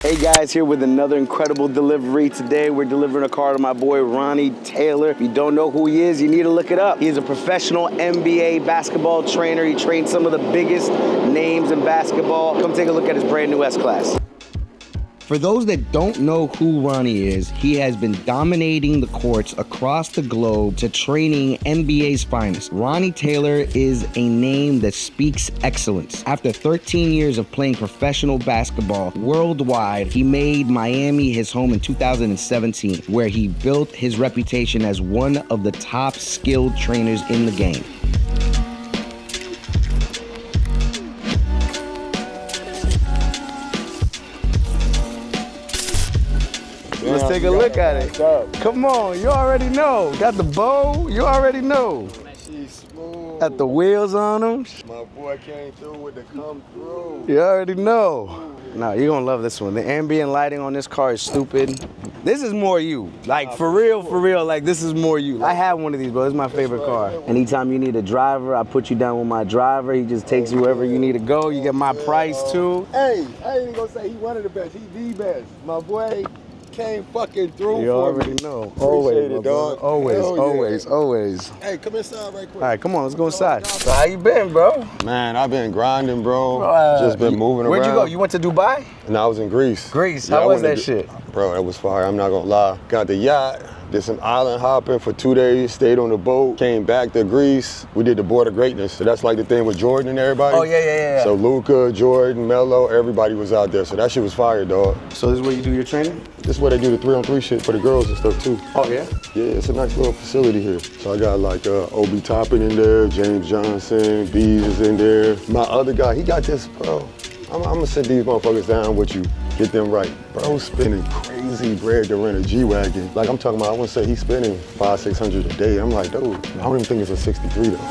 Hey guys, here with another incredible delivery. Today we're delivering a car to my boy Ronnie Taylor. If you don't know who he is, you need to look it up. He is a professional NBA basketball trainer. He trained some of the biggest names in basketball. Come take a look at his brand new S-Class. For those that don't know who Ronnie is, he has been dominating the courts across the globe to training NBA's finest. Ronnie Taylor is a name that speaks excellence. After 13 years of playing professional basketball worldwide, he made Miami his home in 2017, where he built his reputation as one of the top skilled trainers in the game. Let's take a look at it. Come on, you already know. Got the bow, you already know. She's smooth. Got the wheels on them. My boy came through with the come through. You already know. No, you're gonna love this one. The ambient lighting on this car is stupid. This is more you. Like, for real, like, this is more you. I have one of these, bro. It's my favorite car. Anytime you need a driver, I put you down with my driver. He just takes you wherever you need to go. You get my price, too. Hey, I ain't even gonna say he one of the best. He the best. My boy came fucking through. You already know. Always, it, dog. Always. Hey, come inside right quick. All right, come on, let's go inside. So how you been, bro? Man, I've been grinding, bro. Just been moving around. Where'd you go? You went to Dubai? And I was in Greece. Greece, Yeah, how I was went that to shit? Bro, that was fire. I'm not gonna lie. Got the yacht. Did some island hopping for 2 days, stayed on the boat, came back to Greece. We did the Board of Greatness. So that's like the thing with Jordan and everybody. Oh, yeah. So Luka, Jordan, Melo, everybody was out there. So that shit was fire, dog. So this is where you do your training? This is where they do the 3-on-3 shit for the girls and stuff too. Oh, yeah? Yeah, it's a nice little facility here. So I got like Obi Toppin in there, James Johnson, Bees is in there. My other guy, he got this, bro. I'm gonna sit these motherfuckers down with you, get them right. Bro, spending crazy bread to rent a G-Wagon. Like I'm talking about, I wanna say he's spending $500-600 a day. I'm like, dude, I don't even think it's a 63 though.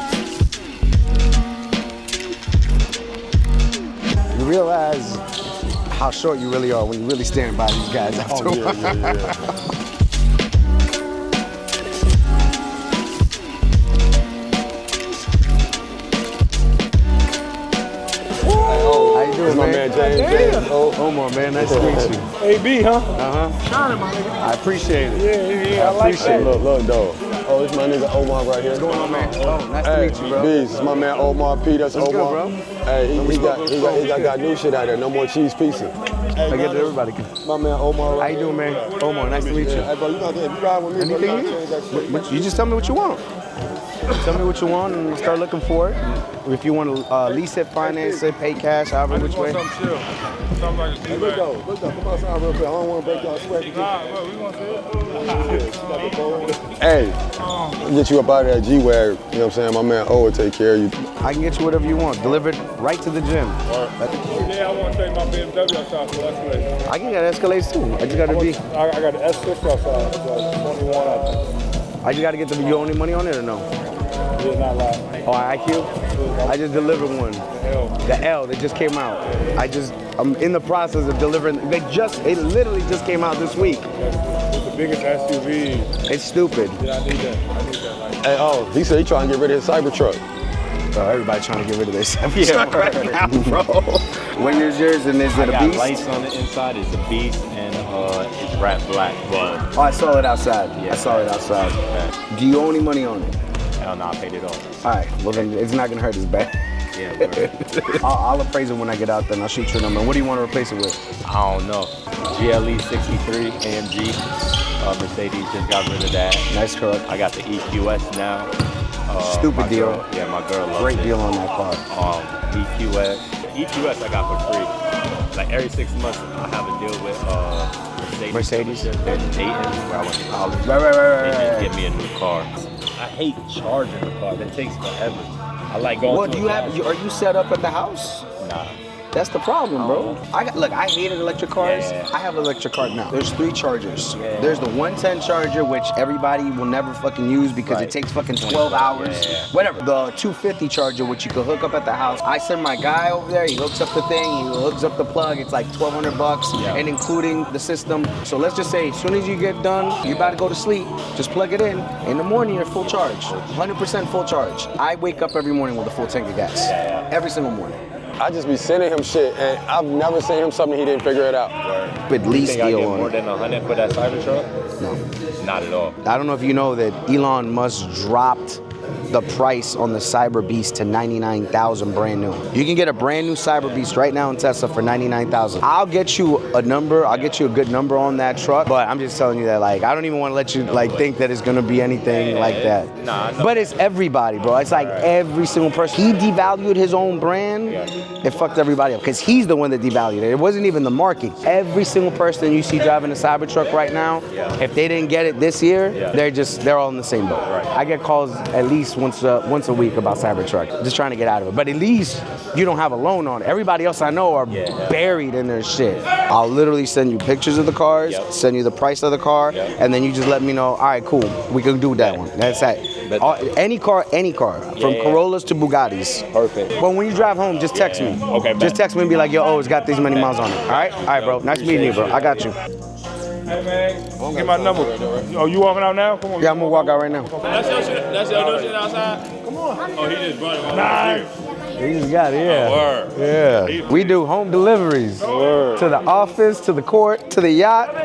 You realize how short you really are when you really stand by these guys after a while. Yeah. This is my man James. Omar, man, nice to meet you. AB, huh? Shining, my nigga. I appreciate it. Yeah, I like that. Look, dog. Oh, this my nigga Omar right here. What's going on, man? Oh, nice to meet you, bro. Bees, this is my man Omar P. That's What's Omar. good, bro? Hey, he got new shit out there. No more cheese pizza. I get it, everybody. My man Omar. How you doing, man? Omar, nice to meet you. Hey, bro, you got to, if you ride with me, Anything bro, you you gotta change that shit. need? You just tell me what you want. Tell me what you want and we'll start looking for it. If you want to lease it, finance it, pay cash, however, which way. Something chill. Something like a Hey, look though, come outside real quick. I don't want to break y'all sweat. Nah, bro, we gonna see it. Hey, I'll get you up out of that G-Wagon, you know what I'm saying? My man O will take care of you. I can get you whatever you want, delivered right to the gym. Yeah, I want to take my BMW outside for Escalade. I can get Escalades too. I just got to be. I got the S6 outside, so 21 out there. I just got to get the. You owe any money on it or no? Yeah, not lying. Oh, IQ? I just delivered one. The L that just came out. I'm in the process of delivering. It literally just came out this week. It's the biggest SUV. It's stupid. Yeah, I need that. Like, Hey, he said he trying to get rid of his Cybertruck. Everybody trying to get rid of this truck right now, bro. When is yours and is it a got beast? lights on the inside. It's a beast and it's wrapped black. But Oh, I saw it outside. Yeah. I saw it outside. Okay. Do you owe any money on it? hell no, I paid it off. All right, well then it's not gonna hurt as bad. Yeah, word. I'll appraise it when I get out there and I'll shoot your number. What do you want to replace it with? I don't know. GLE 63 AMG. Mercedes just got rid of that. Nice truck. I got the EQS now. Stupid my deal. Girl, yeah, my girl loves Great it. deal on that car. EQS. EQS I got for free. Like every 6 months I have a deal with Mercedes. In Dayton, where I went to college. Right. They just give me a new car. I hate charging the car. That takes forever. I like going. What do you have? Are you set up at the house? Nah. That's the problem, bro. Look, I hated electric cars. Yeah. I have an electric car now. There's 3 chargers. Yeah. There's the 110 charger, which everybody will never fucking use because it takes fucking 12 hours. Yeah. Whatever. The 250 charger, which you can hook up at the house. I send my guy over there. He hooks up the thing. He hooks up the plug. It's like $1,200 Yeah. and including the system. So let's just say, as soon as you get done, you about to go to sleep. Just plug it in. In the morning, you're full charge. 100% full charge. I wake up every morning with a full tank of gas. Every single morning. I just be sending him shit, and I've never seen him something he didn't figure it out. stupid You lease think I deal get on more it. than 100 for that Cybertruck? No. Not at all. I don't know if you know that Elon Musk dropped the price on the Cyber Beast to $99,000 brand new. You can get a brand new Cyber Beast right now in Tesla for $99,000. I'll get you a number. I'll get you a good number on that truck. But I'm just telling you that, like, I don't even want to let you like think that it's gonna be anything like that. Nah, but it's everybody, bro. It's like every single person. He devalued his own brand. It fucked everybody up because he's the one that devalued it. It wasn't even the market. Every single person you see driving a Cybertruck right now, if they didn't get it this year, they're all in the same boat. I get calls at least once a week about Cybertruck, just trying to get out of it. But at least you don't have a loan on it. Everybody else I know are buried in their shit. I'll literally send you pictures of the cars, send you the price of the car, and then you just let me know, all right, cool, we can do that one. That's it. Any car, from Corollas to Bugattis. Perfect. But when you drive home, just text me. Okay, just text me and be like, yo, it's got these many miles on it. All right, bro. Nice meeting you, bro. I got you. Hey man, get my number. Oh, you walking out now? Come on. Yeah, I'm gonna walk out right now. That's your shit. That's your new shit outside. Come on. Oh, he just brought it. Nah. He just got it, yeah. Word. Yeah. We do home deliveries to the office, to the court, to the yacht.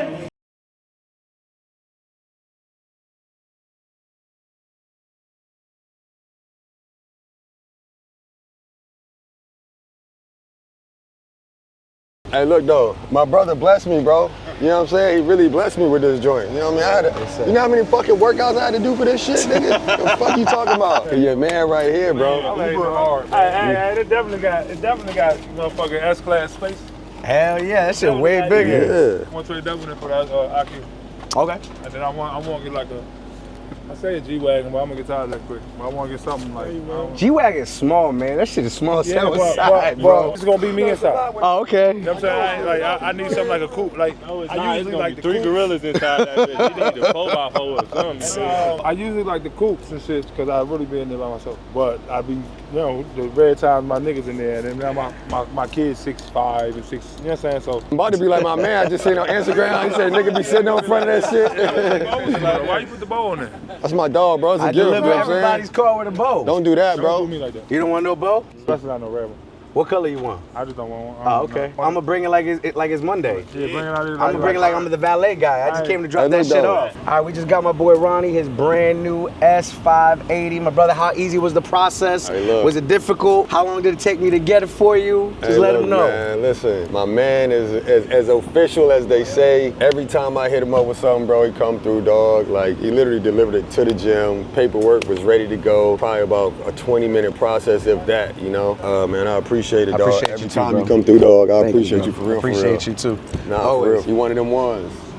Hey, look though, my brother blessed me, bro. You know what I'm saying? He really blessed me with this joint. You know what I mean? You know how many fucking workouts I had to do for this shit, nigga? What the fuck you talking about? Hey, your man right here, bro. Hey, it definitely got motherfucking S-Class space. Hell yeah, that shit way bigger. Yeah. I want to trade that one in for that IQ. Okay. And then I want to get like I say a G-Wagon, but I'm gonna get tired of that quick. But I want to get something like. G-Wagon is small, man. That shit is small Yeah, outside, bro. It's gonna be me inside. Oh, okay. You know what I'm saying? I need something like a coupe. Like I usually like the 3 coupes. gorillas inside that bitch. You need a 4x4 or something. I usually like the coupes and shit because I really be in there by myself. But I be, the rare times my niggas in there, and then now my kids 6'5" and 6. You know what I'm saying? So I'm about to be like my man. I just seen on Instagram. He said nigga be sitting on front of that shit. why you put the bow on there? That's my dog, bro. It's a I gift, you know deliver what I'm saying? everybody's car with a bow. Don't do that, bro. Don't do me like that. You don't want no bow? Especially not no red one. What color you want? I just don't want one. Oh, okay. I'm gonna bring it like it's Monday. Yeah, bring it out here. I'm gonna bring it like I'm the valet guy. I just came to drop that shit off. All right, we just got my boy Ronnie, his brand new S580. My brother, how easy was the process? Hey, look. Was it difficult? How long did it take me to get it for you? Just Hey, let look, him know. Man, listen, my man is as official as they say. Every time I hit him up with something, bro, he come through, dog. Like, he literally delivered it to the gym. Paperwork was ready to go. Probably about a 20-minute process, if that, you know? Man, I appreciate it, dog. appreciate you Every too, time bro. you come through, dog, I Thank appreciate bro. you for real, Appreciate you too. Nah, Always. for real. You one of them ones.